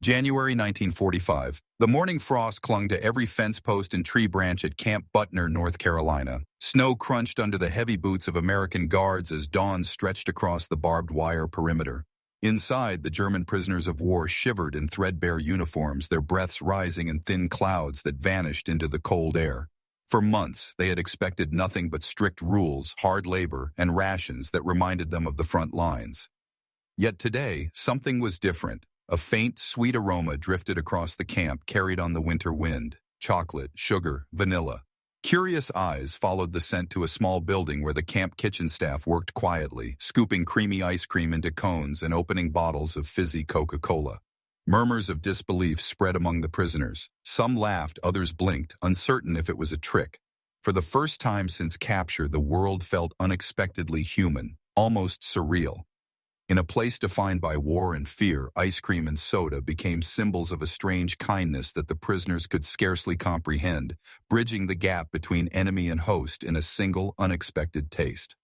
January 1945. The morning frost clung to every fence post and tree branch at Camp Butner, North Carolina. Snow crunched under the heavy boots of American guards as dawn stretched across the barbed wire perimeter. Inside, the German prisoners of war shivered in threadbare uniforms, their breaths rising in thin clouds that vanished into the cold air. For months, they had expected nothing but strict rules, hard labor, and rations that reminded them of the front lines. Yet today, something was different. A faint, sweet aroma drifted across the camp, carried on the winter wind. Chocolate, sugar, vanilla. Curious eyes followed the scent to a small building where the camp kitchen staff worked quietly, scooping creamy ice cream into cones and opening bottles of fizzy Coca-Cola. Murmurs of disbelief spread among the prisoners. Some laughed, others blinked, uncertain if it was a trick. For the first time since capture, the world felt unexpectedly human, almost surreal. In a place defined by war and fear, ice cream and soda became symbols of a strange kindness that the prisoners could scarcely comprehend, bridging the gap between enemy and host in a single, unexpected taste.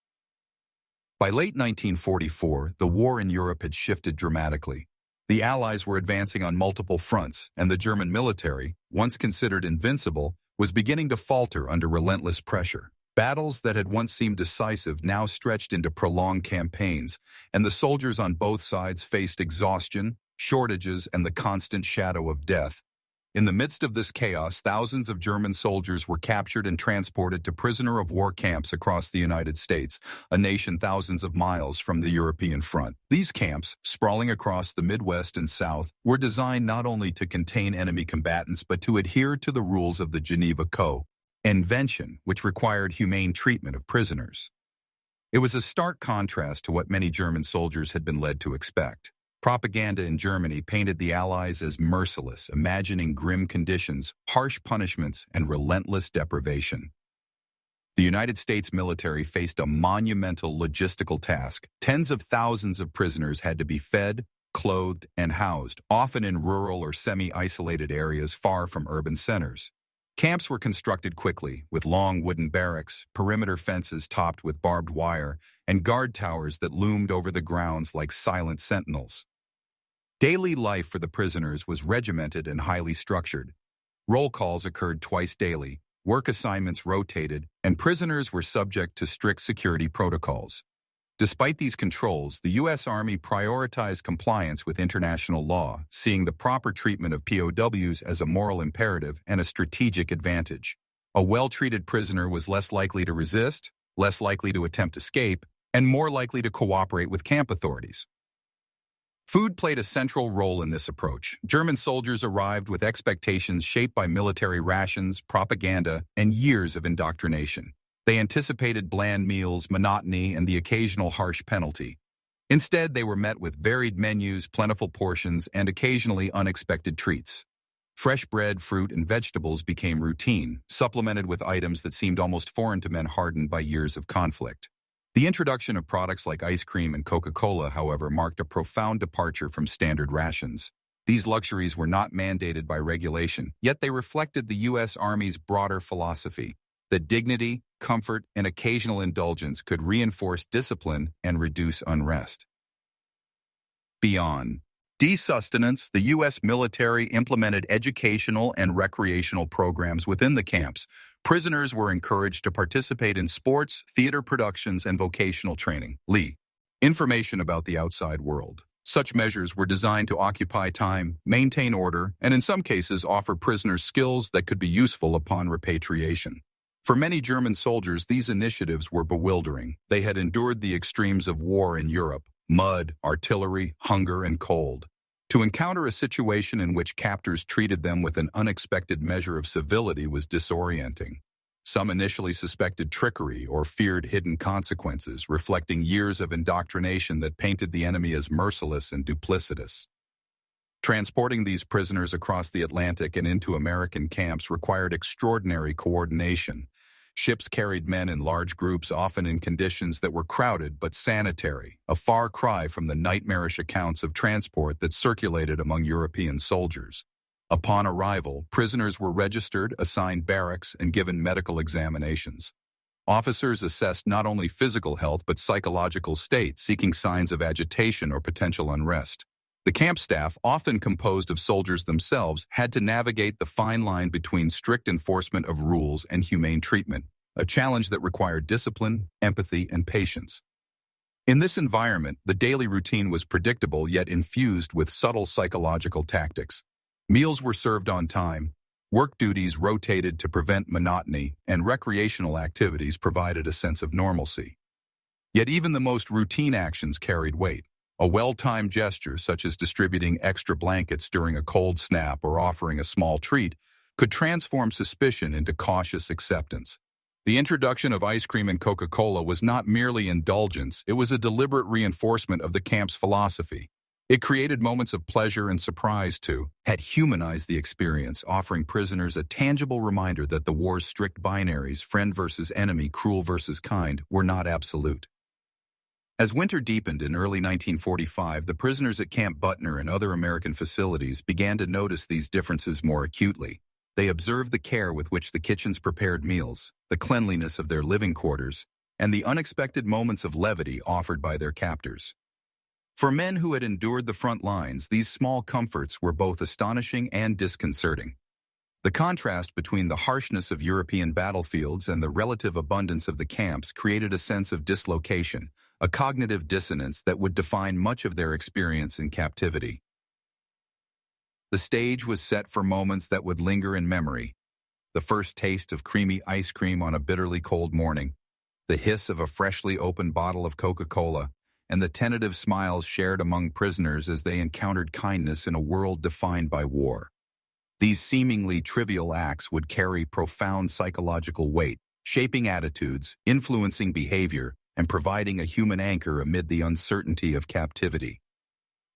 By late 1944, the war in Europe had shifted dramatically. The Allies were advancing on multiple fronts, and the German military, once considered invincible, was beginning to falter under relentless pressure. Battles that had once seemed decisive now stretched into prolonged campaigns, and the soldiers on both sides faced exhaustion, shortages, and the constant shadow of death. In the midst of this chaos, thousands of German soldiers were captured and transported to prisoner of war camps across the United States, a nation thousands of miles from the European front. These camps, sprawling across the Midwest and South, were designed not only to contain enemy combatants but to adhere to the rules of the Geneva Convention, which required humane treatment of prisoners. It was a stark contrast to what many German soldiers had been led to expect. Propaganda in Germany painted the Allies as merciless, imagining grim conditions, harsh punishments, and relentless deprivation. The United States military faced a monumental logistical task. Tens of thousands of prisoners had to be fed, clothed, and housed, often in rural or semi-isolated areas far from urban centers. Camps were constructed quickly, with long wooden barracks, perimeter fences topped with barbed wire, and guard towers that loomed over the grounds like silent sentinels. Daily life for the prisoners was regimented and highly structured. Roll calls occurred twice daily, work assignments rotated, and prisoners were subject to strict security protocols. Despite these controls, the U.S. Army prioritized compliance with international law, seeing the proper treatment of POWs as a moral imperative and a strategic advantage. A well-treated prisoner was less likely to resist, less likely to attempt escape, and more likely to cooperate with camp authorities. Food played a central role in this approach. German soldiers arrived with expectations shaped by military rations, propaganda, and years of indoctrination. They anticipated bland meals, monotony, and the occasional harsh penalty. Instead, they were met with varied menus, plentiful portions, and occasionally unexpected treats. Fresh bread, fruit, and vegetables became routine, supplemented with items that seemed almost foreign to men hardened by years of conflict. The introduction of products like ice cream and Coca-Cola, however, marked a profound departure from standard rations. These luxuries were not mandated by regulation, yet they reflected the U.S. Army's broader philosophy that dignity, comfort, and occasional indulgence could reinforce discipline and reduce unrest. Beyond desustenance, the U.S. military implemented educational and recreational programs within the camps. Prisoners were encouraged to participate in sports, theater productions, and vocational training. Information about the outside world. Such measures were designed to occupy time, maintain order, and in some cases offer prisoners skills that could be useful upon repatriation. For many German soldiers, these initiatives were bewildering. They had endured the extremes of war in Europe: mud, artillery, hunger, and cold. To encounter a situation in which captors treated them with an unexpected measure of civility was disorienting. Some initially suspected trickery or feared hidden consequences, reflecting years of indoctrination that painted the enemy as merciless and duplicitous. Transporting these prisoners across the Atlantic and into American camps required extraordinary coordination. Ships carried men in large groups, often in conditions that were crowded but sanitary, a far cry from the nightmarish accounts of transport that circulated among European soldiers. Upon arrival, prisoners were registered, assigned barracks, and given medical examinations. Officers assessed not only physical health but psychological state, seeking signs of agitation or potential unrest. The camp staff, often composed of soldiers themselves, had to navigate the fine line between strict enforcement of rules and humane treatment, a challenge that required discipline, empathy, and patience. In this environment, the daily routine was predictable yet infused with subtle psychological tactics. Meals were served on time, work duties rotated to prevent monotony, and recreational activities provided a sense of normalcy. Yet even the most routine actions carried weight. A well-timed gesture, such as distributing extra blankets during a cold snap or offering a small treat, could transform suspicion into cautious acceptance. The introduction of ice cream and Coca-Cola was not merely indulgence, it was a deliberate reinforcement of the camp's philosophy. It created moments of pleasure and surprise too, had humanized the experience, offering prisoners a tangible reminder that the war's strict binaries, friend versus enemy, cruel versus kind, were not absolute. As winter deepened in early 1945, the prisoners at Camp Butner and other American facilities began to notice these differences more acutely. They observed the care with which the kitchens prepared meals, the cleanliness of their living quarters, and the unexpected moments of levity offered by their captors. For men who had endured the front lines, these small comforts were both astonishing and disconcerting. The contrast between the harshness of European battlefields and the relative abundance of the camps created a sense of dislocation, a cognitive dissonance that would define much of their experience in captivity. The stage was set for moments that would linger in memory. The first taste of creamy ice cream on a bitterly cold morning, the hiss of a freshly opened bottle of Coca-Cola, and the tentative smiles shared among prisoners as they encountered kindness in a world defined by war. These seemingly trivial acts would carry profound psychological weight, shaping attitudes, influencing behavior, and providing a human anchor amid the uncertainty of captivity.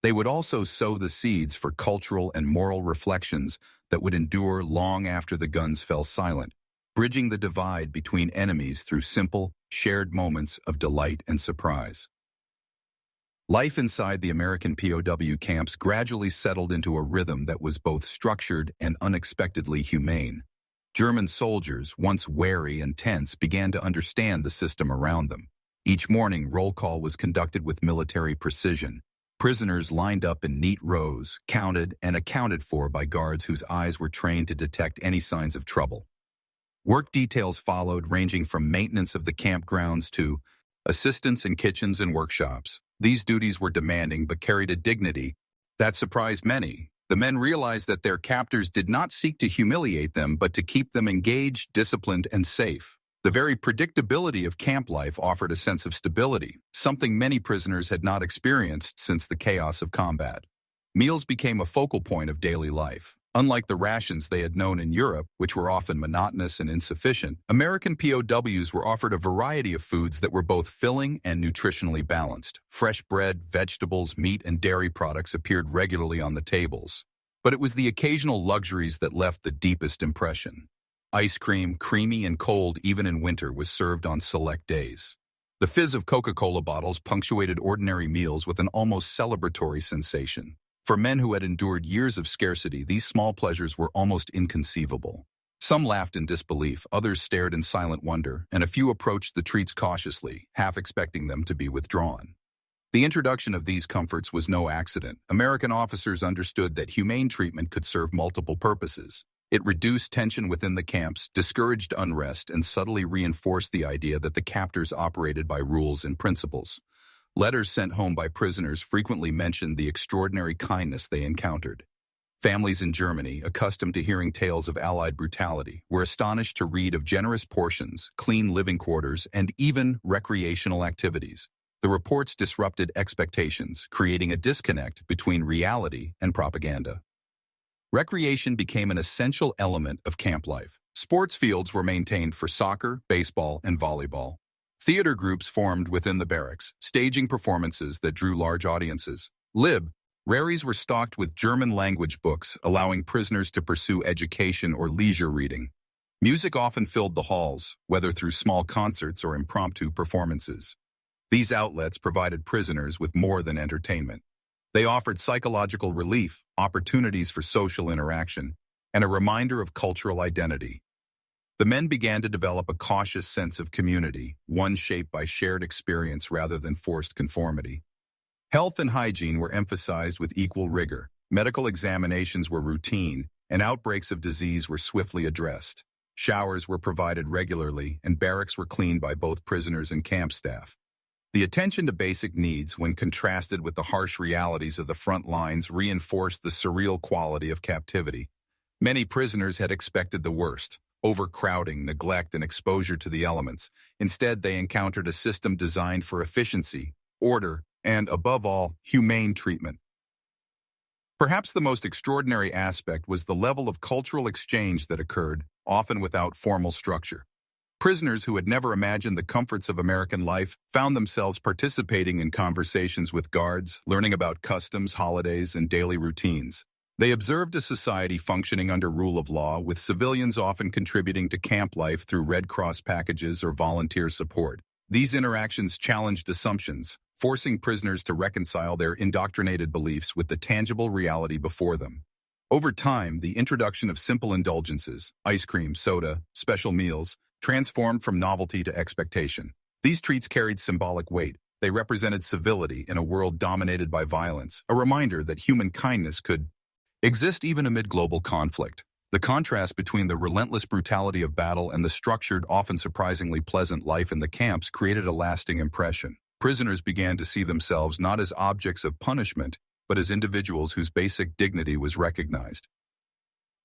They would also sow the seeds for cultural and moral reflections that would endure long after the guns fell silent, bridging the divide between enemies through simple, shared moments of delight and surprise. Life inside the American POW camps gradually settled into a rhythm that was both structured and unexpectedly humane. German soldiers, once wary and tense, began to understand the system around them. Each morning, roll call was conducted with military precision. Prisoners lined up in neat rows, counted and accounted for by guards whose eyes were trained to detect any signs of trouble. Work details followed, ranging from maintenance of the campgrounds to assistance in kitchens and workshops. These duties were demanding but carried a dignity that surprised many. The men realized that their captors did not seek to humiliate them but to keep them engaged, disciplined, and safe. The very predictability of camp life offered a sense of stability, something many prisoners had not experienced since the chaos of combat. Meals became a focal point of daily life. Unlike the rations they had known in Europe, which were often monotonous and insufficient, American POWs were offered a variety of foods that were both filling and nutritionally balanced. Fresh bread, vegetables, meat, and dairy products appeared regularly on the tables. But it was the occasional luxuries that left the deepest impression. Ice cream, creamy and cold even in winter, was served on select days. The fizz of Coca-Cola bottles punctuated ordinary meals with an almost celebratory sensation. For men who had endured years of scarcity, these small pleasures were almost inconceivable. Some laughed in disbelief, others stared in silent wonder, and a few approached the treats cautiously, half expecting them to be withdrawn. The introduction of these comforts was no accident. American officers understood that humane treatment could serve multiple purposes. It reduced tension within the camps, discouraged unrest, and subtly reinforced the idea that the captors operated by rules and principles. Letters sent home by prisoners frequently mentioned the extraordinary kindness they encountered. Families in Germany, accustomed to hearing tales of Allied brutality, were astonished to read of generous portions, clean living quarters, and even recreational activities. The reports disrupted expectations, creating a disconnect between reality and propaganda. Recreation became an essential element of camp life. Sports fields were maintained for soccer, baseball, and volleyball. Theater groups formed within the barracks, staging performances that drew large audiences. Libraries were stocked with German language books, allowing prisoners to pursue education or leisure reading. Music often filled the halls, whether through small concerts or impromptu performances. These outlets provided prisoners with more than entertainment. They offered psychological relief, opportunities for social interaction, and a reminder of cultural identity. The men began to develop a cautious sense of community, one shaped by shared experience rather than forced conformity. Health and hygiene were emphasized with equal rigor. Medical examinations were routine, and outbreaks of disease were swiftly addressed. Showers were provided regularly, and barracks were cleaned by both prisoners and camp staff. The attention to basic needs, when contrasted with the harsh realities of the front lines, reinforced the surreal quality of captivity. Many prisoners had expected the worst: overcrowding, neglect, and exposure to the elements. Instead, they encountered a system designed for efficiency, order, and, above all, humane treatment. Perhaps the most extraordinary aspect was the level of cultural exchange that occurred, often without formal structure. Prisoners who had never imagined the comforts of American life found themselves participating in conversations with guards, learning about customs, holidays, and daily routines. They observed a society functioning under rule of law, with civilians often contributing to camp life through Red Cross packages or volunteer support. These interactions challenged assumptions, forcing prisoners to reconcile their indoctrinated beliefs with the tangible reality before them. Over time, the introduction of simple indulgences, ice cream, soda, special meals, transformed from novelty to expectation. These treats carried symbolic weight. They represented civility in a world dominated by violence, a reminder that human kindness could exist even amid global conflict. The contrast between the relentless brutality of battle and the structured, often surprisingly pleasant life in the camps created a lasting impression. Prisoners began to see themselves not as objects of punishment, but as individuals whose basic dignity was recognized.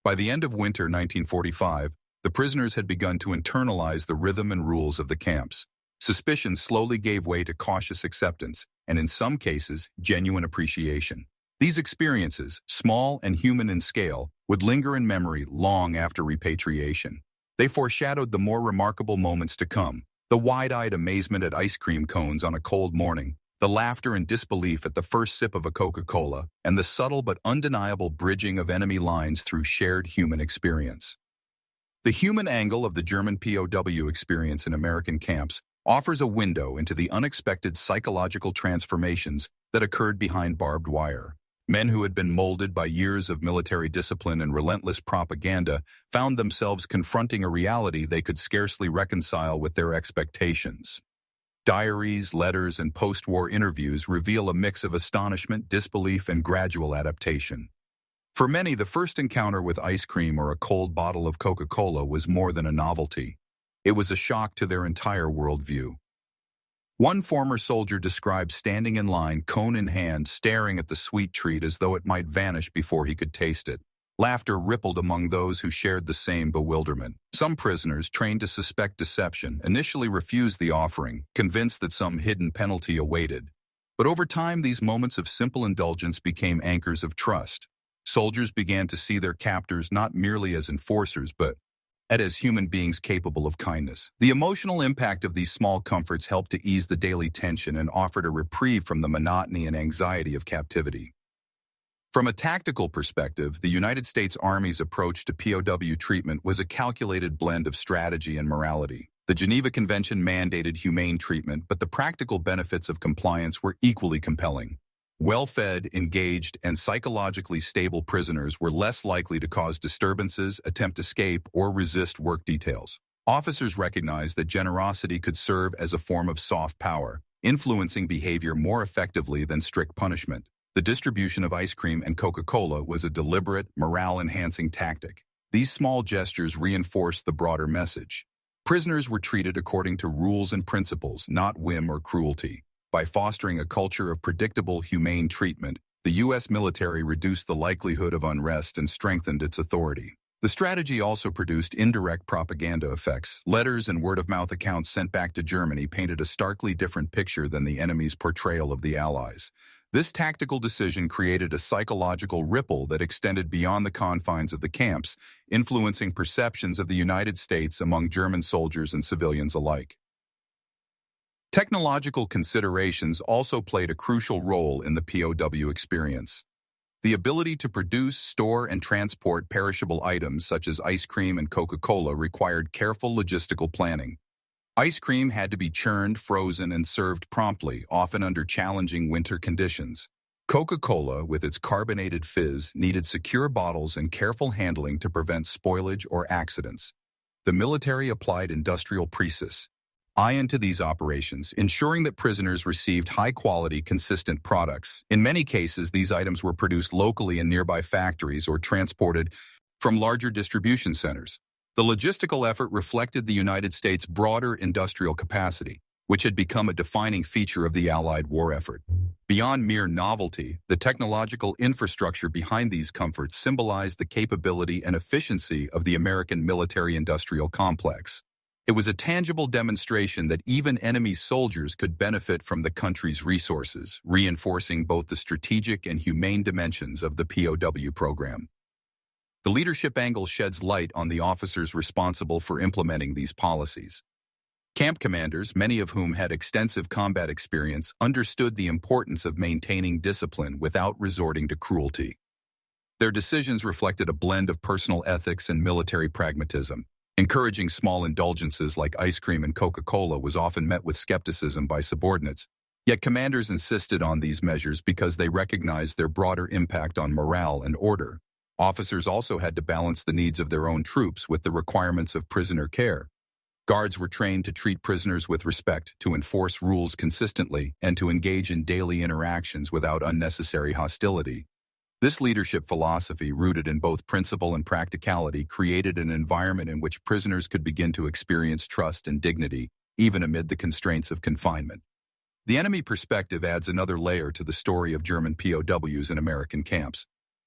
By the end of winter 1945, the prisoners had begun to internalize the rhythm and rules of the camps. Suspicion slowly gave way to cautious acceptance, and in some cases, genuine appreciation. These experiences, small and human in scale, would linger in memory long after repatriation. They foreshadowed the more remarkable moments to come: the wide-eyed amazement at ice cream cones on a cold morning, the laughter and disbelief at the first sip of a Coca-Cola, and the subtle but undeniable bridging of enemy lines through shared human experience. The human angle of the German POW experience in American camps offers a window into the unexpected psychological transformations that occurred behind barbed wire. Men who had been molded by years of military discipline and relentless propaganda found themselves confronting a reality they could scarcely reconcile with their expectations. Diaries, letters, and post-war interviews reveal a mix of astonishment, disbelief, and gradual adaptation. For many, the first encounter with ice cream or a cold bottle of Coca-Cola was more than a novelty. It was a shock to their entire worldview. One former soldier described standing in line, cone in hand, staring at the sweet treat as though it might vanish before he could taste it. Laughter rippled among those who shared the same bewilderment. Some prisoners, trained to suspect deception, initially refused the offering, convinced that some hidden penalty awaited. But over time, these moments of simple indulgence became anchors of trust. Soldiers began to see their captors not merely as enforcers, but as human beings capable of kindness. The emotional impact of these small comforts helped to ease the daily tension and offered a reprieve from the monotony and anxiety of captivity. From a tactical perspective, the United States Army's approach to POW treatment was a calculated blend of strategy and morality. The Geneva Convention mandated humane treatment, but the practical benefits of compliance were equally compelling. Well-fed, engaged, and psychologically stable prisoners were less likely to cause disturbances, attempt escape, or resist work details. Officers recognized that generosity could serve as a form of soft power, influencing behavior more effectively than strict punishment. The distribution of ice cream and Coca-Cola was a deliberate, morale-enhancing tactic. These small gestures reinforced the broader message. Prisoners were treated according to rules and principles, not whim or cruelty. By fostering a culture of predictable, humane treatment, the U.S. military reduced the likelihood of unrest and strengthened its authority. The strategy also produced indirect propaganda effects. Letters and word-of-mouth accounts sent back to Germany painted a starkly different picture than the enemy's portrayal of the Allies. This tactical decision created a psychological ripple that extended beyond the confines of the camps, influencing perceptions of the United States among German soldiers and civilians alike. Technological considerations also played a crucial role in the POW experience. The ability to produce, store, and transport perishable items such as ice cream and Coca-Cola required careful logistical planning. Ice cream had to be churned, frozen, and served promptly, often under challenging winter conditions. Coca-Cola, with its carbonated fizz, needed secure bottles and careful handling to prevent spoilage or accidents. The military applied industrial process, eye into these operations, ensuring that prisoners received high-quality, consistent products. In many cases, these items were produced locally in nearby factories or transported from larger distribution centers. The logistical effort reflected the United States' broader industrial capacity, which had become a defining feature of the Allied war effort. Beyond mere novelty, the technological infrastructure behind these comforts symbolized the capability and efficiency of the American military-industrial complex. It was a tangible demonstration that even enemy soldiers could benefit from the country's resources, reinforcing both the strategic and humane dimensions of the POW program. The leadership angle sheds light on the officers responsible for implementing these policies. Camp commanders, many of whom had extensive combat experience, understood the importance of maintaining discipline without resorting to cruelty. Their decisions reflected a blend of personal ethics and military pragmatism. Encouraging small indulgences like ice cream and Coca-Cola was often met with skepticism by subordinates, yet commanders insisted on these measures because they recognized their broader impact on morale and order. Officers also had to balance the needs of their own troops with the requirements of prisoner care. Guards were trained to treat prisoners with respect, to enforce rules consistently, and to engage in daily interactions without unnecessary hostility. This leadership philosophy, rooted in both principle and practicality, created an environment in which prisoners could begin to experience trust and dignity, even amid the constraints of confinement. The enemy perspective adds another layer to the story of German POWs in American camps.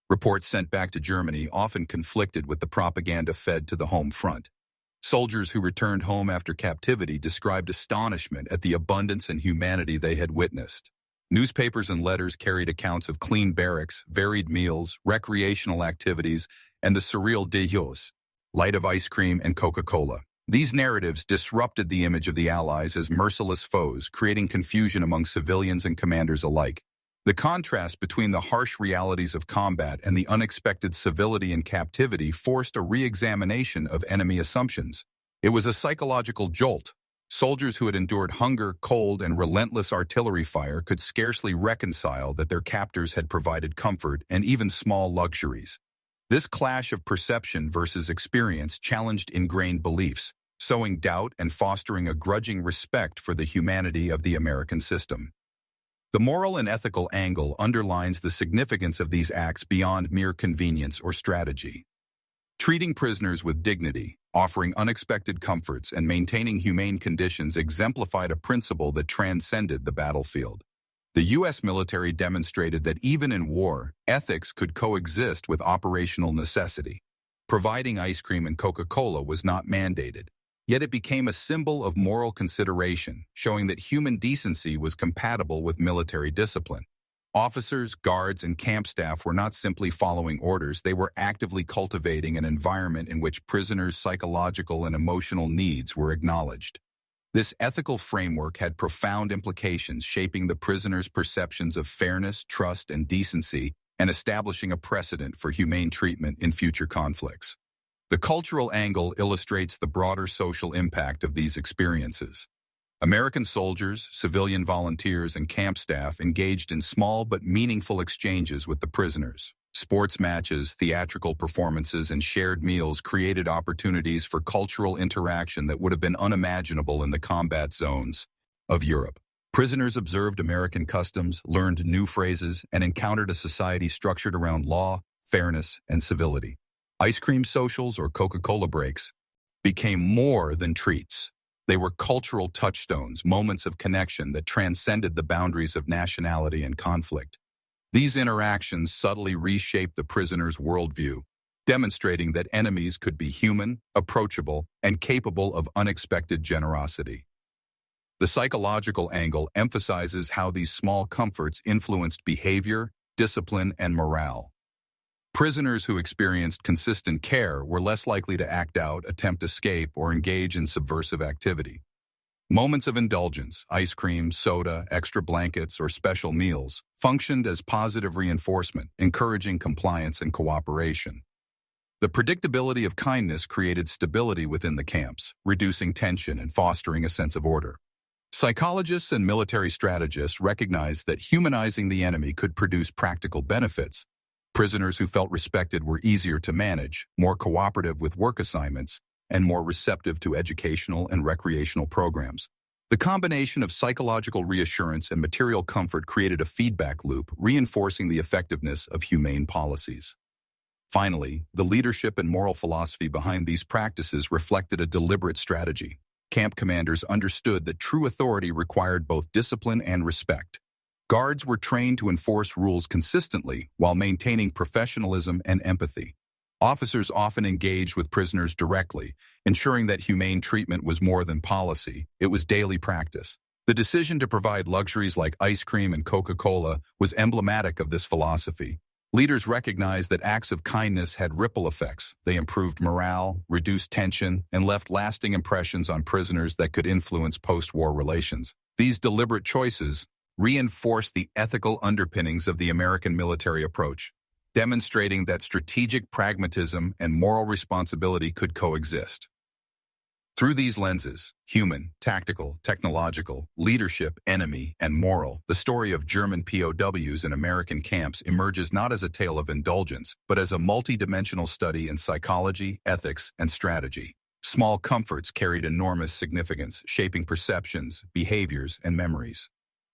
Reports sent back to Germany often conflicted with the propaganda fed to the home front. Soldiers who returned home after captivity described astonishment at the abundance and humanity they had witnessed. Newspapers and letters carried accounts of clean barracks, varied meals, recreational activities, and the surreal déjeunes, light of ice cream and Coca-Cola. These narratives disrupted the image of the Allies as merciless foes, creating confusion among civilians and commanders alike. The contrast between the harsh realities of combat and the unexpected civility in captivity forced a re-examination of enemy assumptions. It was a psychological jolt. Soldiers who had endured hunger, cold, and relentless artillery fire could scarcely reconcile that their captors had provided comfort and even small luxuries. This clash of perception versus experience challenged ingrained beliefs, sowing doubt and fostering a grudging respect for the humanity of the American system. The moral and ethical angle underlines the significance of these acts beyond mere convenience or strategy. Treating prisoners with dignity, offering unexpected comforts, and maintaining humane conditions exemplified a principle that transcended the battlefield. The U.S. military demonstrated that even in war, ethics could coexist with operational necessity. Providing ice cream and Coca-Cola was not mandated, yet it became a symbol of moral consideration, showing that human decency was compatible with military discipline. Officers, guards, and camp staff were not simply following orders, they were actively cultivating an environment in which prisoners' psychological and emotional needs were acknowledged. This ethical framework had profound implications, shaping the prisoners' perceptions of fairness, trust, and decency, and establishing a precedent for humane treatment in future conflicts. The cultural angle illustrates the broader social impact of these experiences. American soldiers, civilian volunteers, and camp staff engaged in small but meaningful exchanges with the prisoners. Sports matches, theatrical performances, and shared meals created opportunities for cultural interaction that would have been unimaginable in the combat zones of Europe. Prisoners observed American customs, learned new phrases, and encountered a society structured around law, fairness, and civility. Ice cream socials or Coca-Cola breaks became more than treats. They were cultural touchstones, moments of connection that transcended the boundaries of nationality and conflict. These interactions subtly reshaped the prisoner's worldview, demonstrating that enemies could be human, approachable, and capable of unexpected generosity. The psychological angle emphasizes how these small comforts influenced behavior, discipline, and morale. Prisoners who experienced consistent care were less likely to act out, attempt escape, or engage in subversive activity. Moments of indulgence, ice cream, soda, extra blankets, or special meals, functioned as positive reinforcement, encouraging compliance and cooperation. The predictability of kindness created stability within the camps, reducing tension and fostering a sense of order. Psychologists and military strategists recognized that humanizing the enemy could produce practical benefits. Prisoners who felt respected were easier to manage, more cooperative with work assignments, and more receptive to educational and recreational programs. The combination of psychological reassurance and material comfort created a feedback loop, reinforcing the effectiveness of humane policies. Finally, the leadership and moral philosophy behind these practices reflected a deliberate strategy. Camp commanders understood that true authority required both discipline and respect. Guards were trained to enforce rules consistently while maintaining professionalism and empathy. Officers often engaged with prisoners directly, ensuring that humane treatment was more than policy, it was daily practice. The decision to provide luxuries like ice cream and Coca-Cola was emblematic of this philosophy. Leaders recognized that acts of kindness had ripple effects. They improved morale, reduced tension, and left lasting impressions on prisoners that could influence post-war relations. These deliberate choices reinforced the ethical underpinnings of the American military approach, demonstrating that strategic pragmatism and moral responsibility could coexist. Through these lenses, human, tactical, technological, leadership, enemy, and moral, the story of German POWs in American camps emerges not as a tale of indulgence, but as a multi-dimensional study in psychology, ethics, and strategy. Small comforts carried enormous significance, shaping perceptions, behaviors, and memories.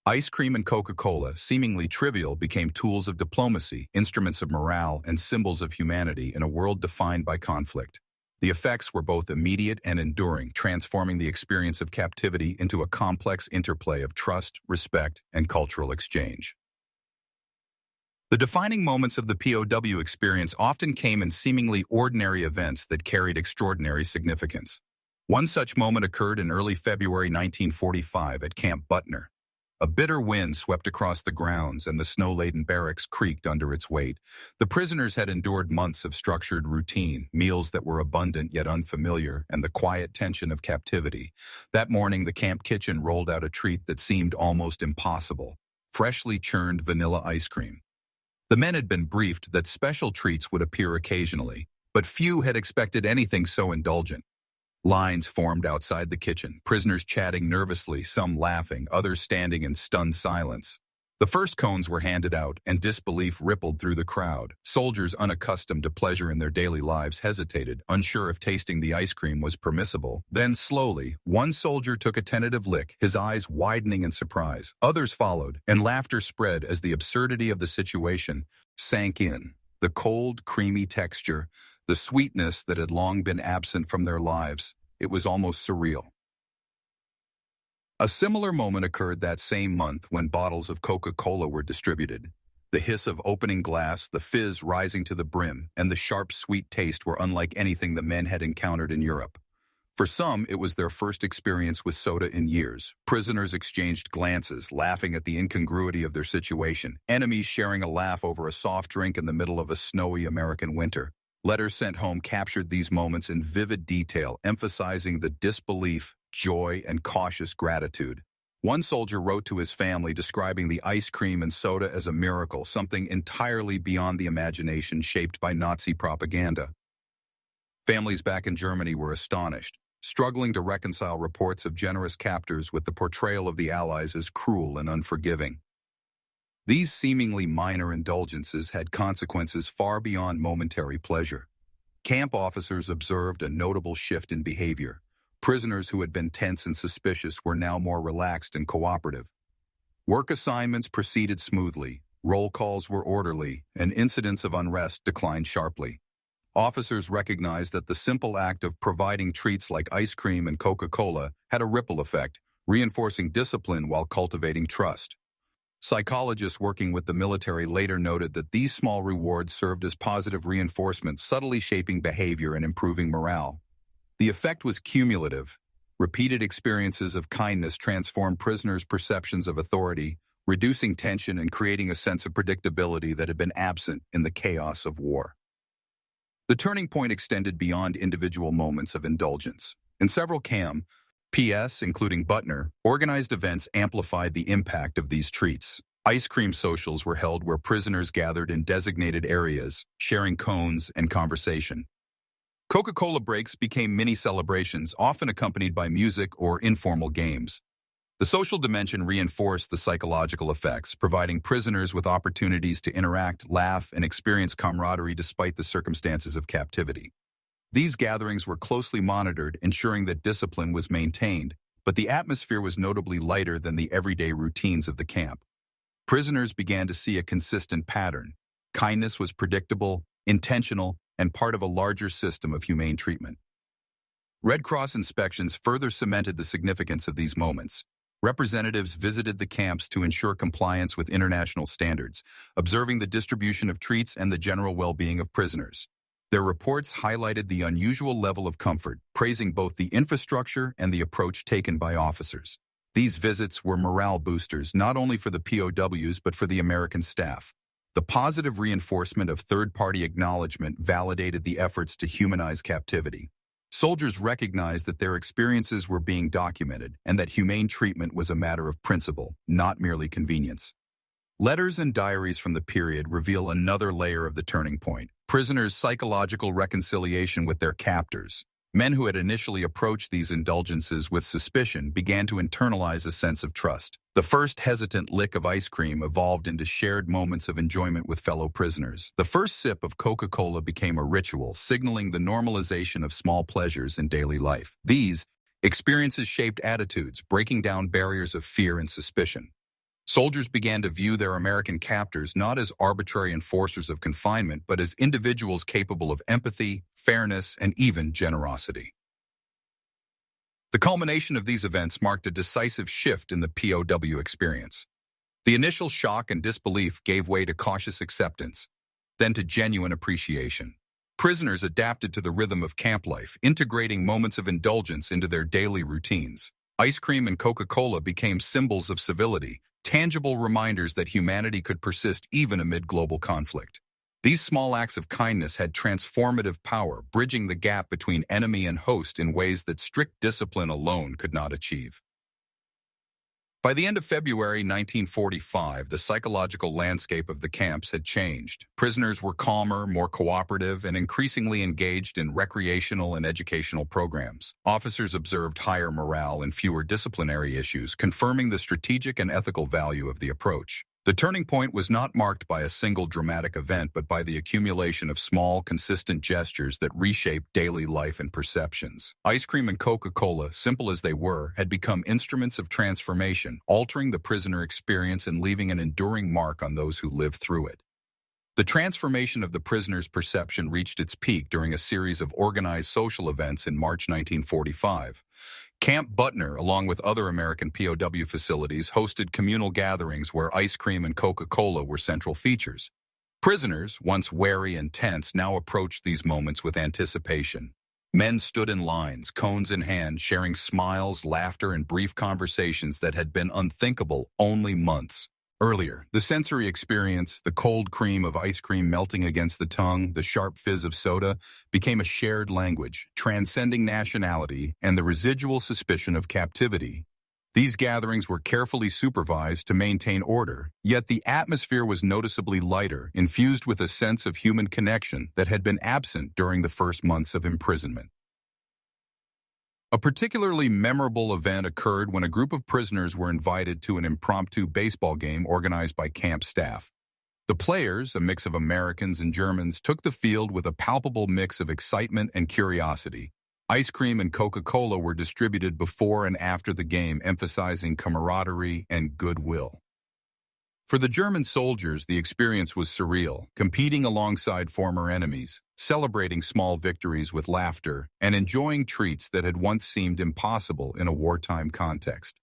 Ice cream and Coca-Cola, seemingly trivial, became tools of diplomacy, instruments of morale, and symbols of humanity in a world defined by conflict. The effects were both immediate and enduring, transforming the experience of captivity into a complex interplay of trust, respect, and cultural exchange. The defining moments of the POW experience often came in seemingly ordinary events that carried extraordinary significance. One such moment occurred in early February 1945 at Camp Butner. A bitter wind swept across the grounds and the snow-laden barracks creaked under its weight. The prisoners had endured months of structured routine, meals that were abundant yet unfamiliar, and the quiet tension of captivity. That morning, the camp kitchen rolled out a treat that seemed almost impossible: freshly churned vanilla ice cream. The men had been briefed that special treats would appear occasionally, but few had expected anything so indulgent. Lines formed outside the kitchen, prisoners chatting nervously, some laughing, others standing in stunned silence. The first cones were handed out, and disbelief rippled through the crowd. Soldiers unaccustomed to pleasure in their daily lives hesitated, unsure if tasting the ice cream was permissible. Then, slowly, one soldier took a tentative lick, his eyes widening in surprise. Others followed, and laughter spread as the absurdity of the situation sank in. The cold, creamy texture, the sweetness that had long been absent from their lives, it was almost surreal. A similar moment occurred that same month when bottles of Coca-Cola were distributed. The hiss of opening glass, the fizz rising to the brim, and the sharp, sweet taste were unlike anything the men had encountered in Europe. For some, it was their first experience with soda in years. Prisoners exchanged glances, laughing at the incongruity of their situation. Enemies sharing a laugh over a soft drink in the middle of a snowy American winter. Letters sent home captured these moments in vivid detail, emphasizing the disbelief, joy, and cautious gratitude. One soldier wrote to his family describing the ice cream and soda as a miracle, something entirely beyond the imagination shaped by Nazi propaganda. Families back in Germany were astonished, struggling to reconcile reports of generous captors with the portrayal of the Allies as cruel and unforgiving. These seemingly minor indulgences had consequences far beyond momentary pleasure. Camp officers observed a notable shift in behavior. Prisoners who had been tense and suspicious were now more relaxed and cooperative. Work assignments proceeded smoothly, roll calls were orderly, and incidents of unrest declined sharply. Officers recognized that the simple act of providing treats like ice cream and Coca-Cola had a ripple effect, reinforcing discipline while cultivating trust. Psychologists working with the military later noted that these small rewards served as positive reinforcement, subtly shaping behavior and improving morale. The effect was cumulative. Repeated experiences of kindness transformed prisoners' perceptions of authority, reducing tension and creating a sense of predictability that had been absent in the chaos of war. The turning point extended beyond individual moments of indulgence. In several PS, including Butner, organized events amplified the impact of these treats. Ice cream socials were held where prisoners gathered in designated areas, sharing cones and conversation. Coca-Cola breaks became mini celebrations, often accompanied by music or informal games. The social dimension reinforced the psychological effects, providing prisoners with opportunities to interact, laugh, and experience camaraderie despite the circumstances of captivity. These gatherings were closely monitored, ensuring that discipline was maintained, but the atmosphere was notably lighter than the everyday routines of the camp. Prisoners began to see a consistent pattern. Kindness was predictable, intentional, and part of a larger system of humane treatment. Red Cross inspections further cemented the significance of these moments. Representatives visited the camps to ensure compliance with international standards, observing the distribution of treats and the general well-being of prisoners. Their reports highlighted the unusual level of comfort, praising both the infrastructure and the approach taken by officers. These visits were morale boosters not only for the POWs but for the American staff. The positive reinforcement of third-party acknowledgement validated the efforts to humanize captivity. Soldiers recognized that their experiences were being documented and that humane treatment was a matter of principle, not merely convenience. Letters and diaries from the period reveal another layer of the turning point: prisoners' psychological reconciliation with their captors. Men who had initially approached these indulgences with suspicion began to internalize a sense of trust. The first hesitant lick of ice cream evolved into shared moments of enjoyment with fellow prisoners. The first sip of Coca-Cola became a ritual, signaling the normalization of small pleasures in daily life. These experiences shaped attitudes, breaking down barriers of fear and suspicion. Soldiers began to view their American captors not as arbitrary enforcers of confinement, but as individuals capable of empathy, fairness, and even generosity. The culmination of these events marked a decisive shift in the POW experience. The initial shock and disbelief gave way to cautious acceptance, then to genuine appreciation. Prisoners adapted to the rhythm of camp life, integrating moments of indulgence into their daily routines. Ice cream and Coca-Cola became symbols of civility, tangible reminders that humanity could persist even amid global conflict. These small acts of kindness had transformative power, bridging the gap between enemy and host in ways that strict discipline alone could not achieve. By the end of February 1945, the psychological landscape of the camps had changed. Prisoners were calmer, more cooperative, and increasingly engaged in recreational and educational programs. Officers observed higher morale and fewer disciplinary issues, confirming the strategic and ethical value of the approach. The turning point was not marked by a single dramatic event, but by the accumulation of small, consistent gestures that reshaped daily life and perceptions. Ice cream and Coca-Cola, simple as they were, had become instruments of transformation, altering the prisoner experience and leaving an enduring mark on those who lived through it. The transformation of the prisoner's perception reached its peak during a series of organized social events in March 1945. Camp Butner, along with other American POW facilities, hosted communal gatherings where ice cream and Coca-Cola were central features. Prisoners, once wary and tense, now approached these moments with anticipation. Men stood in lines, cones in hand, sharing smiles, laughter, and brief conversations that had been unthinkable only months earlier. The sensory experience, the cold cream of ice cream melting against the tongue, the sharp fizz of soda, became a shared language, transcending nationality and the residual suspicion of captivity. These gatherings were carefully supervised to maintain order, yet the atmosphere was noticeably lighter, infused with a sense of human connection that had been absent during the first months of imprisonment. A particularly memorable event occurred when a group of prisoners were invited to an impromptu baseball game organized by camp staff. The players, a mix of Americans and Germans, took the field with a palpable mix of excitement and curiosity. Ice cream and Coca-Cola were distributed before and after the game, emphasizing camaraderie and goodwill. For the German soldiers, the experience was surreal, competing alongside former enemies, celebrating small victories with laughter, and enjoying treats that had once seemed impossible in a wartime context.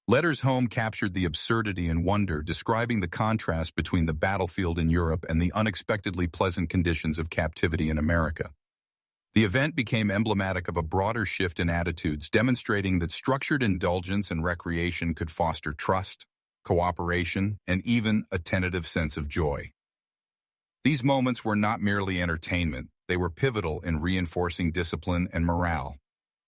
Letters home captured the absurdity and wonder, describing the contrast between the battlefield in Europe and the unexpectedly pleasant conditions of captivity in America. The event became emblematic of a broader shift in attitudes, demonstrating that structured indulgence and recreation could foster trust, cooperation, and even a tentative sense of joy. These moments were not merely entertainment, they were pivotal in reinforcing discipline and morale.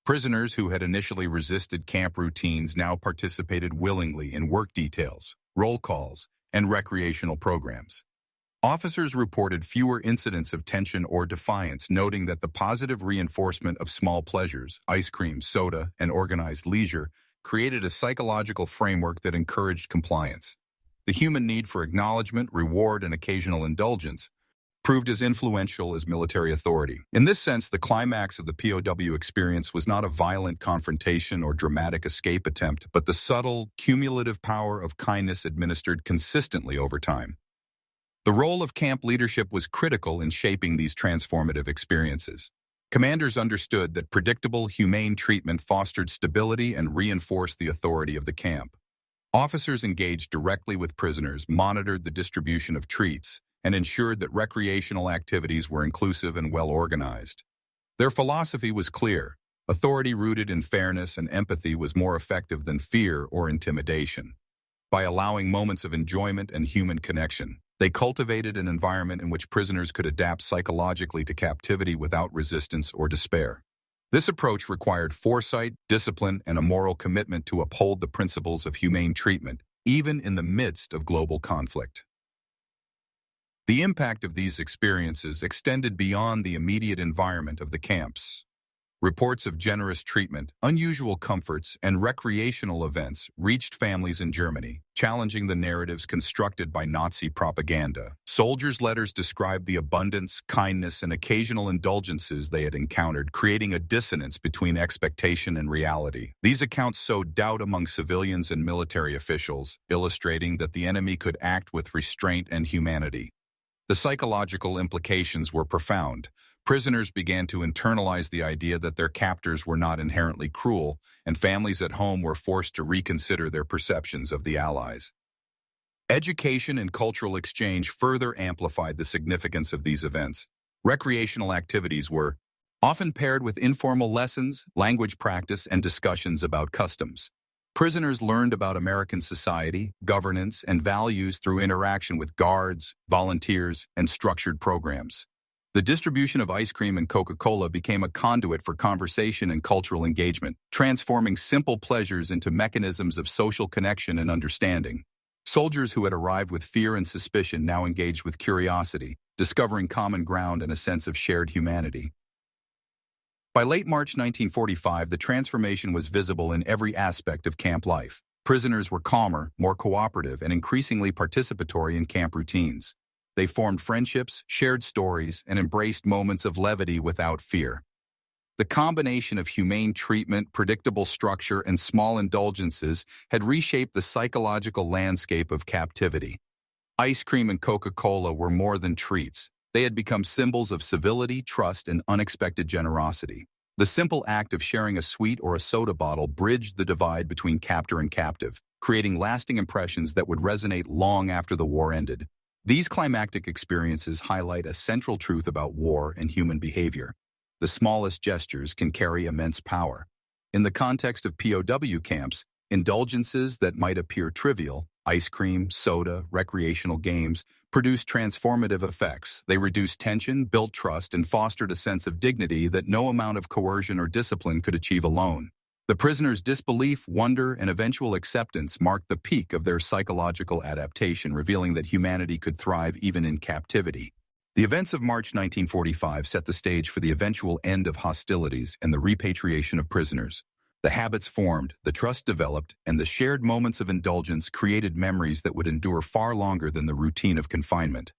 Prisoners who had initially resisted camp routines now participated willingly in work details, roll calls, and recreational programs. Officers reported fewer incidents of tension or defiance, noting that the positive reinforcement of small pleasures, ice cream, soda, and organized leisure, created a psychological framework that encouraged compliance. The human need for acknowledgement, reward, and occasional indulgence proved as influential as military authority. In this sense, the climax of the POW experience was not a violent confrontation or dramatic escape attempt, but the subtle, cumulative power of kindness administered consistently over time. The role of camp leadership was critical in shaping these transformative experiences. Commanders understood that predictable, humane treatment fostered stability and reinforced the authority of the camp. Officers engaged directly with prisoners, monitored the distribution of treats, and ensured that recreational activities were inclusive and well-organized. Their philosophy was clear. Authority rooted in fairness and empathy was more effective than fear or intimidation. By allowing moments of enjoyment and human connection, they cultivated an environment in which prisoners could adapt psychologically to captivity without resistance or despair. This approach required foresight, discipline, and a moral commitment to uphold the principles of humane treatment, even in the midst of global conflict. The impact of these experiences extended beyond the immediate environment of the camps. Reports of generous treatment, unusual comforts, and recreational events reached families in Germany, challenging the narratives constructed by Nazi propaganda. Soldiers' letters described the abundance, kindness, and occasional indulgences they had encountered, creating a dissonance between expectation and reality. These accounts sowed doubt among civilians and military officials, illustrating that the enemy could act with restraint and humanity. The psychological implications were profound. Prisoners began to internalize the idea that their captors were not inherently cruel, and families at home were forced to reconsider their perceptions of the Allies. Education and cultural exchange further amplified the significance of these events. Recreational activities were often paired with informal lessons, language practice, and discussions about customs. Prisoners learned about American society, governance, and values through interaction with guards, volunteers, and structured programs. The distribution of ice cream and Coca-Cola became a conduit for conversation and cultural engagement, transforming simple pleasures into mechanisms of social connection and understanding. Soldiers who had arrived with fear and suspicion now engaged with curiosity, discovering common ground and a sense of shared humanity. By late March 1945, the transformation was visible in every aspect of camp life. Prisoners were calmer, more cooperative, and increasingly participatory in camp routines. They formed friendships, shared stories, and embraced moments of levity without fear. The combination of humane treatment, predictable structure, and small indulgences had reshaped the psychological landscape of captivity. Ice cream and Coca-Cola were more than treats. They had become symbols of civility, trust, and unexpected generosity. The simple act of sharing a sweet or a soda bottle bridged the divide between captor and captive, creating lasting impressions that would resonate long after the war ended. These climactic experiences highlight a central truth about war and human behavior. The smallest gestures can carry immense power. In the context of POW camps, indulgences that might appear trivial, ice cream, soda, recreational games, produced transformative effects. They reduced tension, built trust, and fostered a sense of dignity that no amount of coercion or discipline could achieve alone. The prisoners' disbelief, wonder, and eventual acceptance marked the peak of their psychological adaptation, revealing that humanity could thrive even in captivity. The events of March 1945 set the stage for the eventual end of hostilities and the repatriation of prisoners. The habits formed, the trust developed, and the shared moments of indulgence created memories that would endure far longer than the routine of confinement.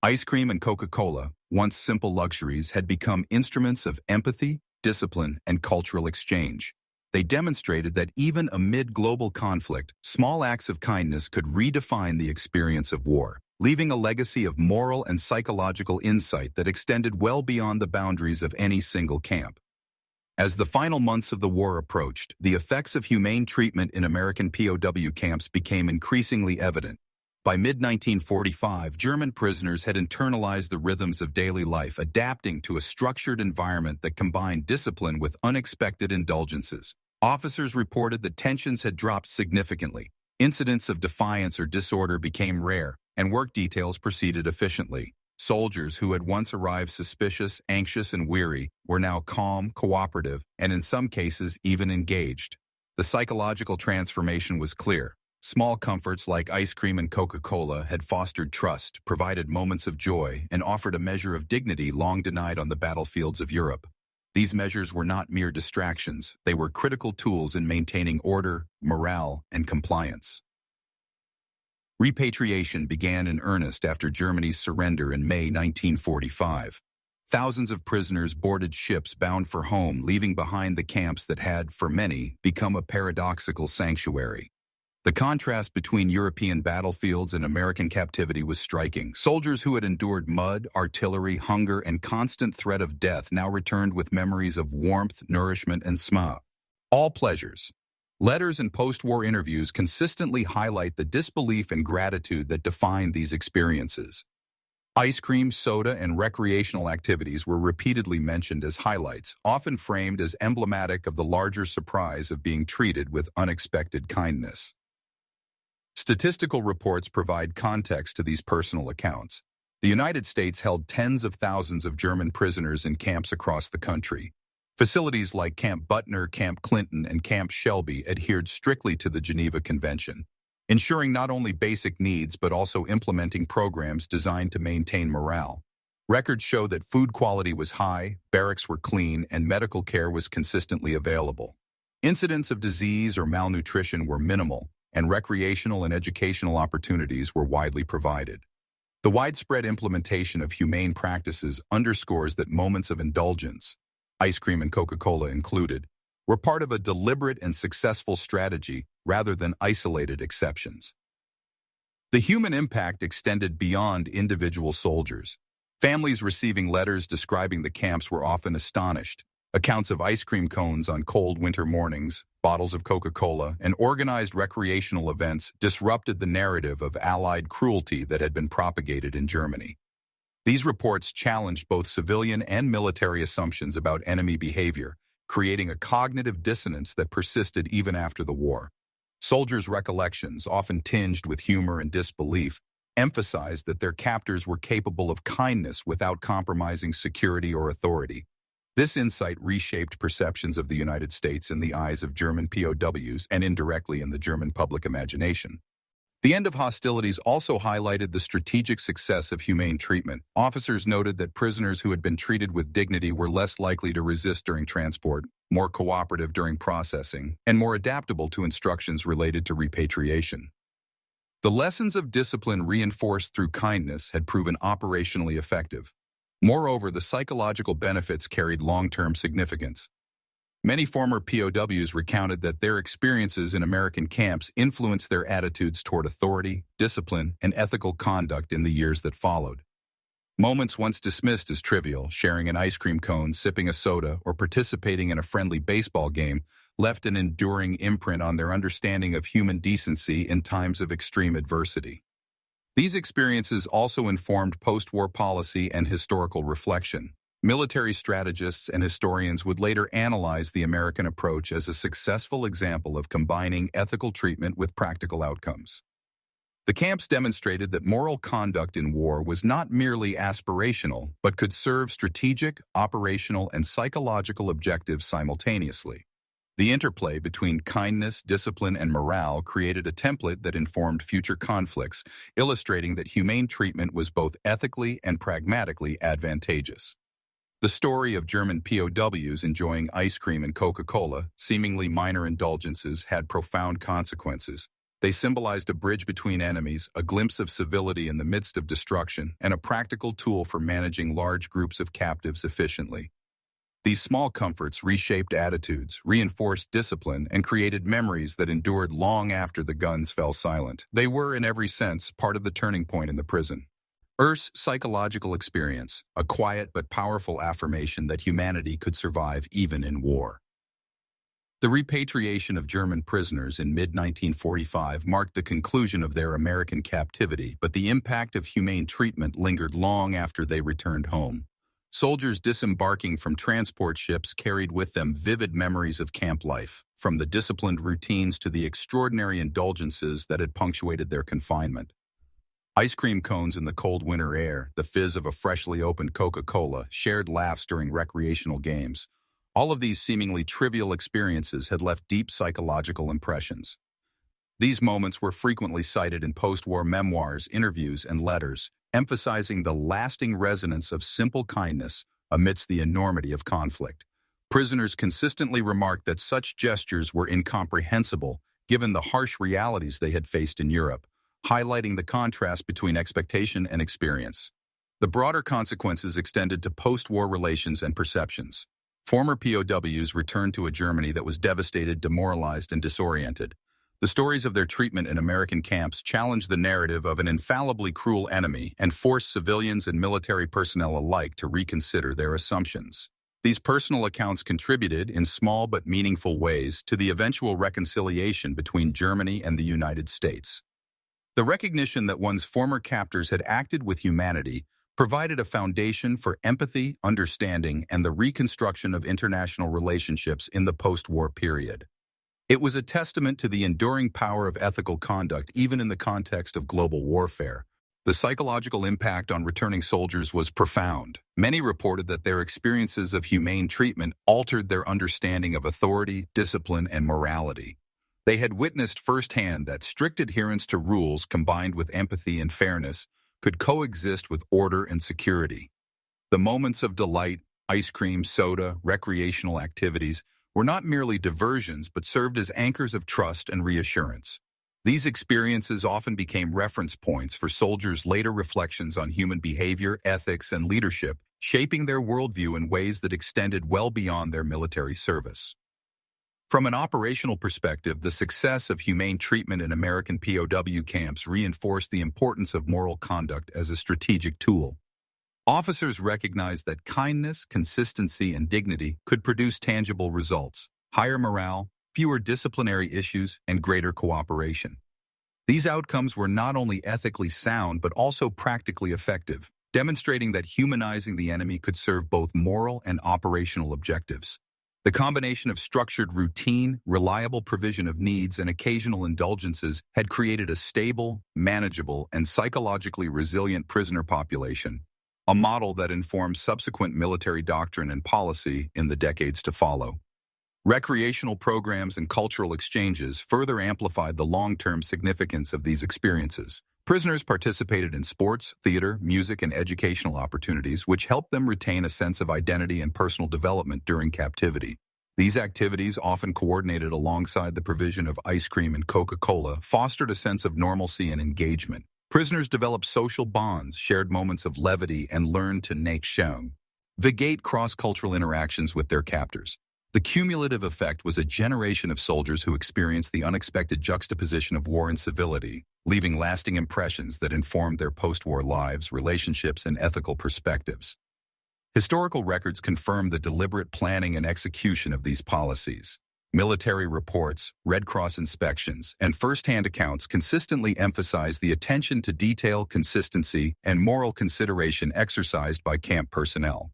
Ice cream and Coca-Cola, once simple luxuries, had become instruments of empathy, discipline, and cultural exchange. They demonstrated that even amid global conflict, small acts of kindness could redefine the experience of war, leaving a legacy of moral and psychological insight that extended well beyond the boundaries of any single camp. As the final months of the war approached, the effects of humane treatment in American POW camps became increasingly evident. By mid-1945, German prisoners had internalized the rhythms of daily life, adapting to a structured environment that combined discipline with unexpected indulgences. Officers reported that tensions had dropped significantly. Incidents of defiance or disorder became rare, and work details proceeded efficiently. Soldiers who had once arrived suspicious, anxious, and weary were now calm, cooperative, and in some cases even engaged. The psychological transformation was clear. Small comforts like ice cream and Coca-Cola had fostered trust, provided moments of joy, and offered a measure of dignity long denied on the battlefields of Europe. These measures were not mere distractions. They were critical tools in maintaining order, morale, and compliance. Repatriation began in earnest after Germany's surrender in May 1945. Thousands of prisoners boarded ships bound for home, leaving behind the camps that had, for many, become a paradoxical sanctuary. The contrast between European battlefields and American captivity was striking. Soldiers who had endured mud, artillery, hunger, and constant threat of death now returned with memories of warmth, nourishment, and all pleasures. Letters and post-war interviews consistently highlight the disbelief and gratitude that defined these experiences. Ice cream, soda, and recreational activities were repeatedly mentioned as highlights, often framed as emblematic of the larger surprise of being treated with unexpected kindness. Statistical reports provide context to these personal accounts. The United States held tens of thousands of German prisoners in camps across the country. Facilities like Camp Butner, Camp Clinton, and Camp Shelby adhered strictly to the Geneva Convention, ensuring not only basic needs but also implementing programs designed to maintain morale. Records show that food quality was high, barracks were clean, and medical care was consistently available. Incidents of disease or malnutrition were minimal, and recreational and educational opportunities were widely provided. The widespread implementation of humane practices underscores that moments of indulgence, ice cream and Coca-Cola included, were part of a deliberate and successful strategy rather than isolated exceptions. The human impact extended beyond individual soldiers. Families receiving letters describing the camps were often astonished. Accounts of ice cream cones on cold winter mornings, bottles of Coca-Cola, and organized recreational events disrupted the narrative of Allied cruelty that had been propagated in Germany. These reports challenged both civilian and military assumptions about enemy behavior, creating a cognitive dissonance that persisted even after the war. Soldiers' recollections, often tinged with humor and disbelief, emphasized that their captors were capable of kindness without compromising security or authority. This insight reshaped perceptions of the United States in the eyes of German POWs and indirectly in the German public imagination. The end of hostilities also highlighted the strategic success of humane treatment. Officers noted that prisoners who had been treated with dignity were less likely to resist during transport, more cooperative during processing, and more adaptable to instructions related to repatriation. The lessons of discipline reinforced through kindness had proven operationally effective. Moreover, the psychological benefits carried long-term significance. Many former POWs recounted that their experiences in American camps influenced their attitudes toward authority, discipline, and ethical conduct in the years that followed. Moments once dismissed as trivial, sharing an ice cream cone, sipping a soda, or participating in a friendly baseball game, left an enduring imprint on their understanding of human decency in times of extreme adversity. These experiences also informed post-war policy and historical reflection. Military strategists and historians would later analyze the American approach as a successful example of combining ethical treatment with practical outcomes. The camps demonstrated that moral conduct in war was not merely aspirational, but could serve strategic, operational, and psychological objectives simultaneously. The interplay between kindness, discipline, and morale created a template that informed future conflicts, illustrating that humane treatment was both ethically and pragmatically advantageous. The story of German POWs enjoying ice cream and Coca-Cola, seemingly minor indulgences, had profound consequences. They symbolized a bridge between enemies, a glimpse of civility in the midst of destruction, and a practical tool for managing large groups of captives efficiently. These small comforts reshaped attitudes, reinforced discipline, and created memories that endured long after the guns fell silent. They were, in every sense, part of the turning point in the prison. Earth's psychological experience, a quiet but powerful affirmation that humanity could survive even in war. The repatriation of German prisoners in mid-1945 marked the conclusion of their American captivity, but the impact of humane treatment lingered long after they returned home. Soldiers disembarking from transport ships carried with them vivid memories of camp life, from the disciplined routines to the extraordinary indulgences that had punctuated their confinement. Ice cream cones in the cold winter air, the fizz of a freshly opened Coca-Cola, shared laughs during recreational games. All of these seemingly trivial experiences had left deep psychological impressions. These moments were frequently cited in post-war memoirs, interviews, and letters, emphasizing the lasting resonance of simple kindness amidst the enormity of conflict. Prisoners consistently remarked that such gestures were incomprehensible given the harsh realities they had faced in Europe. highlighting the contrast between expectation and experience. The broader consequences extended to post-war relations and perceptions. Former POWs returned to a Germany that was devastated, demoralized, and disoriented. The stories of their treatment in American camps challenged the narrative of an infallibly cruel enemy and forced civilians and military personnel alike to reconsider their assumptions. These personal accounts contributed, in small but meaningful ways, to the eventual reconciliation between Germany and the United States. The recognition that one's former captors had acted with humanity provided a foundation for empathy, understanding, and the reconstruction of international relationships in the post-war period. It was a testament to the enduring power of ethical conduct even in the context of global warfare. The psychological impact on returning soldiers was profound. Many reported that their experiences of humane treatment altered their understanding of authority, discipline, and morality. They had witnessed firsthand that strict adherence to rules combined with empathy and fairness could coexist with order and security. The moments of delight, ice cream, soda, recreational activities, were not merely diversions but served as anchors of trust and reassurance. These experiences often became reference points for soldiers' later reflections on human behavior, ethics, and leadership, shaping their worldview in ways that extended well beyond their military service. From an operational perspective, the success of humane treatment in American POW camps reinforced the importance of moral conduct as a strategic tool. Officers recognized that kindness, consistency, and dignity could produce tangible results: higher morale, fewer disciplinary issues, and greater cooperation. These outcomes were not only ethically sound but also practically effective, demonstrating that humanizing the enemy could serve both moral and operational objectives. The combination of structured routine, reliable provision of needs, and occasional indulgences had created a stable, manageable, and psychologically resilient prisoner population, a model that informed subsequent military doctrine and policy in the decades to follow. Recreational programs and cultural exchanges further amplified the long-term significance of these experiences. Prisoners participated in sports, theater, music, and educational opportunities, which helped them retain a sense of identity and personal development during captivity. These activities, often coordinated alongside the provision of ice cream and Coca-Cola, fostered a sense of normalcy and engagement. Prisoners developed social bonds, shared moments of levity, and learned to navigate cross-cultural interactions with their captors. The cumulative effect was a generation of soldiers who experienced the unexpected juxtaposition of war and civility, leaving lasting impressions that informed their post-war lives, relationships, and ethical perspectives. Historical records confirm the deliberate planning and execution of these policies. Military reports, Red Cross inspections, and first-hand accounts consistently emphasize the attention to detail, consistency, and moral consideration exercised by camp personnel.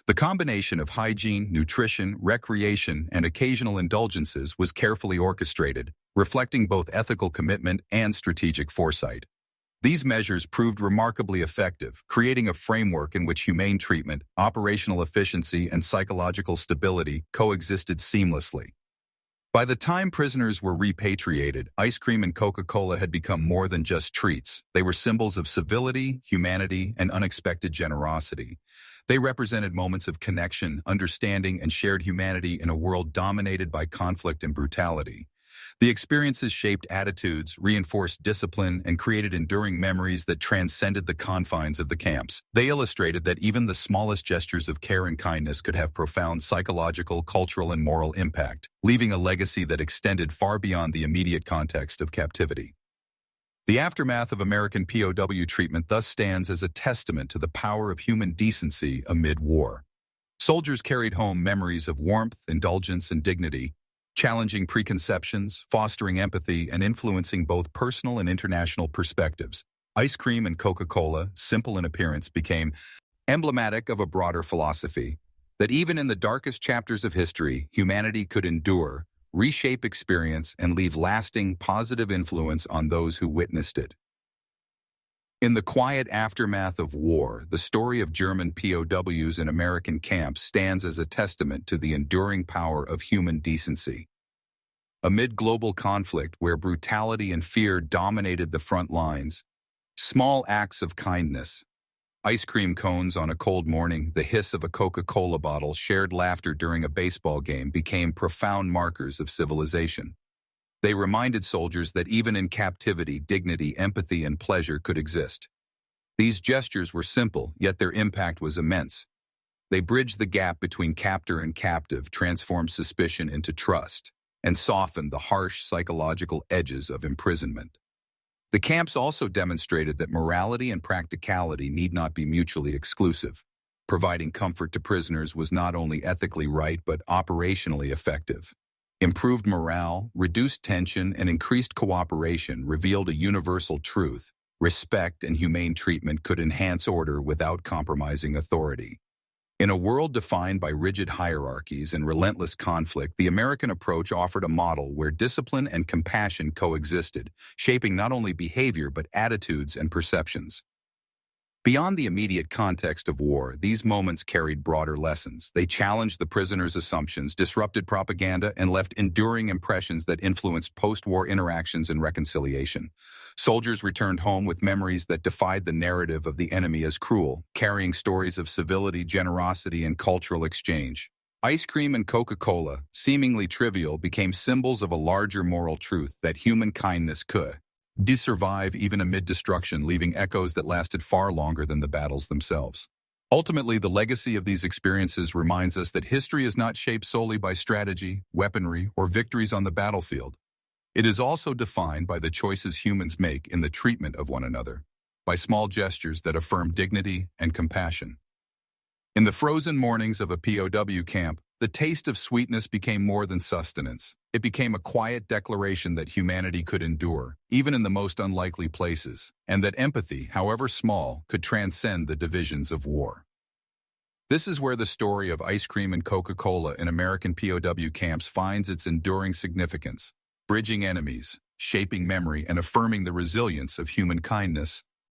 The combination of hygiene, nutrition, recreation, and occasional indulgences was carefully orchestrated, reflecting both ethical commitment and strategic foresight. These measures proved remarkably effective, creating a framework in which humane treatment, operational efficiency, and psychological stability coexisted seamlessly. By the time prisoners were repatriated, ice cream and Coca-Cola had become more than just treats. They were symbols of civility, humanity, and unexpected generosity. They represented moments of connection, understanding, and shared humanity in a world dominated by conflict and brutality. The experiences shaped attitudes, reinforced discipline, and created enduring memories that transcended the confines of the camps. They illustrated that even the smallest gestures of care and kindness could have profound psychological, cultural, and moral impact, leaving a legacy that extended far beyond the immediate context of captivity. The aftermath of American POW treatment thus stands as a testament to the power of human decency amid war. Soldiers carried home memories of warmth, indulgence, and dignity, challenging preconceptions, fostering empathy, and influencing both personal and international perspectives. Ice cream and Coca-Cola, simple in appearance, became emblematic of a broader philosophy that even in the darkest chapters of history, humanity could endure, reshape experience, and leave lasting, positive influence on those who witnessed it. In the quiet aftermath of war, the story of German POWs in American camps stands as a testament to the enduring power of human decency. Amid global conflict where brutality and fear dominated the front lines, small acts of kindness, ice cream cones on a cold morning, the hiss of a Coca-Cola bottle, shared laughter during a baseball game became profound markers of civilization. They reminded soldiers that even in captivity, dignity, empathy, and pleasure could exist. These gestures were simple, yet their impact was immense. They bridged the gap between captor and captive, transformed suspicion into trust, and softened the harsh psychological edges of imprisonment. The camps also demonstrated that morality and practicality need not be mutually exclusive. Providing comfort to prisoners was not only ethically right but operationally effective. Improved morale, reduced tension, and increased cooperation revealed a universal truth: respect and humane treatment could enhance order without compromising authority. In a world defined by rigid hierarchies and relentless conflict, the American approach offered a model where discipline and compassion coexisted, shaping not only behavior but attitudes and perceptions. Beyond the immediate context of war, these moments carried broader lessons. They challenged the prisoners' assumptions, disrupted propaganda, and left enduring impressions that influenced post-war interactions and reconciliation. Soldiers returned home with memories that defied the narrative of the enemy as cruel, carrying stories of civility, generosity, and cultural exchange. Ice cream and Coca-Cola, seemingly trivial, became symbols of a larger moral truth: that human kindness could survive even amid destruction, leaving echoes that lasted far longer than the battles themselves. Ultimately, the legacy of these experiences reminds us that history is not shaped solely by strategy, weaponry, or victories on the battlefield. It is also defined by the choices humans make in the treatment of one another, by small gestures that affirm dignity and compassion. In the frozen mornings of a POW camp, the taste of sweetness became more than sustenance. It became a quiet declaration that humanity could endure, even in the most unlikely places, and that empathy, however small, could transcend the divisions of war. This is where the story of ice cream and Coca-Cola in American POW camps finds its enduring significance, bridging enemies, shaping memory, and affirming the resilience of human kindness.